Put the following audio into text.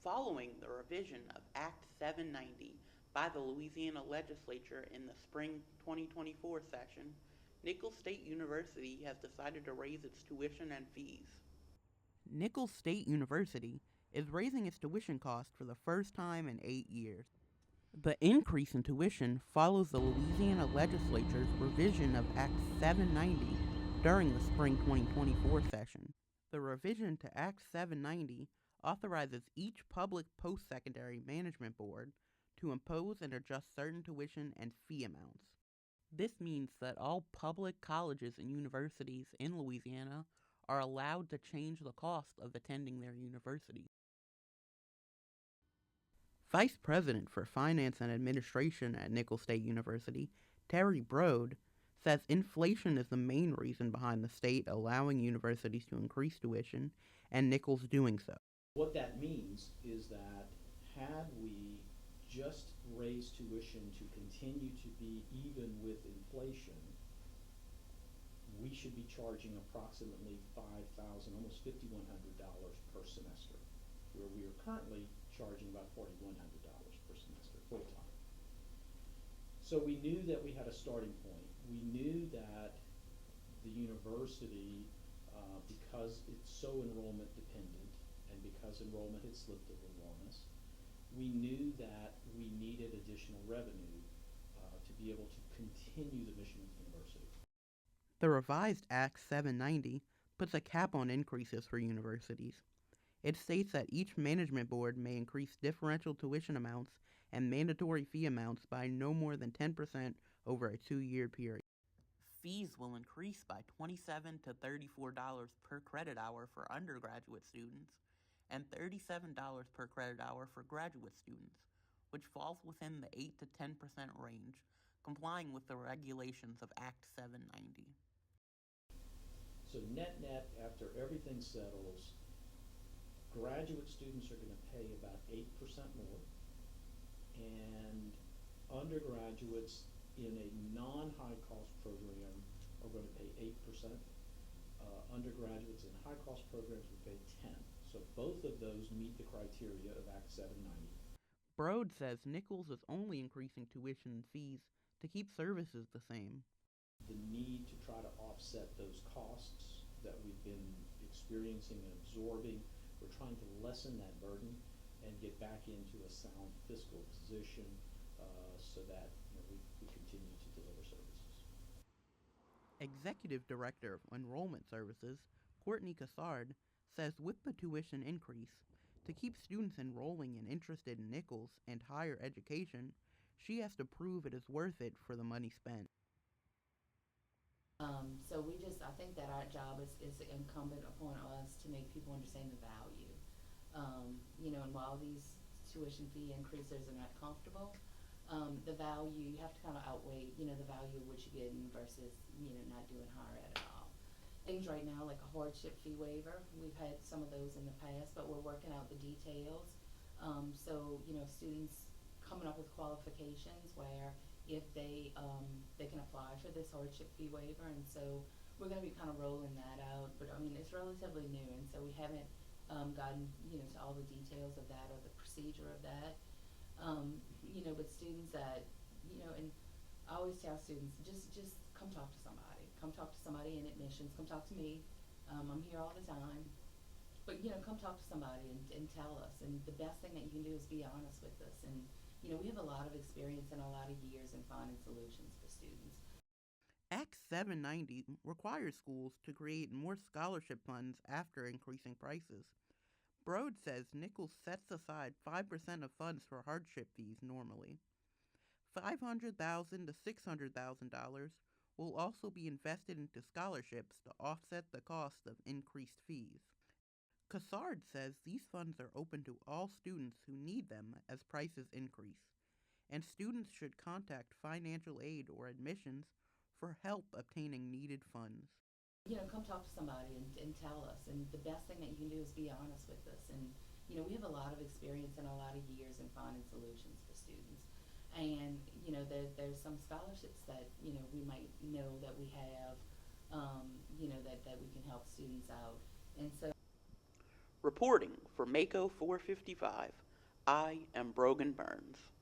Following the revision of Act 790 by the Louisiana Legislature in the spring 2024 session, Nicholls State University has decided to raise its tuition and fees. Nicholls State University is raising its tuition cost for the first time in 8 years. The increase in tuition follows the Louisiana Legislature's revision of Act 790 during the spring 2024 session. The revision to Act 790 authorizes each public post-secondary management board to impose and adjust certain tuition and fee amounts. This means that all public colleges and universities in Louisiana are allowed to change the cost of attending their university. Vice President for Finance and Administration at Nicholls State University, Terry Broad, says inflation is the main reason behind the state allowing universities to increase tuition and Nicholls doing so. What that means is that had we just raised tuition to continue to be even with inflation, we should be charging approximately $5,000, almost $5,100 per semester, where we are currently charging about $4,100 per semester full time. So we knew that we had a starting point. We knew that the university, because it's so enrollment dependent and because enrollment had slipped a little on us, we knew that we needed additional revenue to be able to continue the mission of the university. The revised Act 790 puts a cap on increases for universities. It states that each management board may increase differential tuition amounts and mandatory fee amounts by no more than 10% over a 2-year period. Fees will increase by $27 to $34 per credit hour for undergraduate students and $37 per credit hour for graduate students, which falls within the 8 to 10% range, complying with the regulations of Act 790. So net, after everything settles, graduate students are going to pay about 8% more, and undergraduates in a non-high cost program are going to pay 8%. Undergraduates in high cost programs would pay 10. So both of those meet the criteria of Act 790. Broad says Nicholls is only increasing tuition and fees to keep services the same. The need to try to offset those costs that we've been experiencing and absorbing, we're trying to lessen that burden and get back into a sound fiscal position so that we continue to deliver services. Executive Director of Enrollment Services, Courtney Cassard, says with the tuition increase, to keep students enrolling and interested in Nicholls and higher education, she has to prove it is worth it for the money spent. So I think that our job is incumbent upon us to make people understand the value. And while these tuition fee increases are not comfortable, the value, you have to kind of outweigh, the value of what you're getting versus, not doing higher ed at all. Things right now, like a hardship fee waiver, we've had some of those in the past, but we're working out the details. So, students coming up with qualifications where if they can apply for this hardship fee waiver, and so we're going to be kind of rolling that out. But it's relatively new, and so we haven't gotten to all the details of that or the procedure of that. But students that and I always tell students, just come talk to somebody. Come talk to somebody in admissions. Come talk to me. I'm here all the time. But come talk to somebody and tell us. And the best thing that you can do is be honest with us. And we have a lot of experience and a lot of years in finding solutions for students. Act 790 requires schools to create more scholarship funds after increasing prices. Broad says Nicholls sets aside 5% of funds for hardship fees normally. $500,000 to $600,000 will also be invested into scholarships to offset the cost of increased fees. Cassard says these funds are open to all students who need them as prices increase, and students should contact financial aid or admissions for help obtaining needed funds. Come talk to somebody and tell us. And the best thing that you can do is be honest with us. And, we have a lot of experience and a lot of years in finding solutions for students. And, there's some scholarships that, we might know that we have, that we can help students out. And so Reporting for Mako 455, I am Brogan Burns.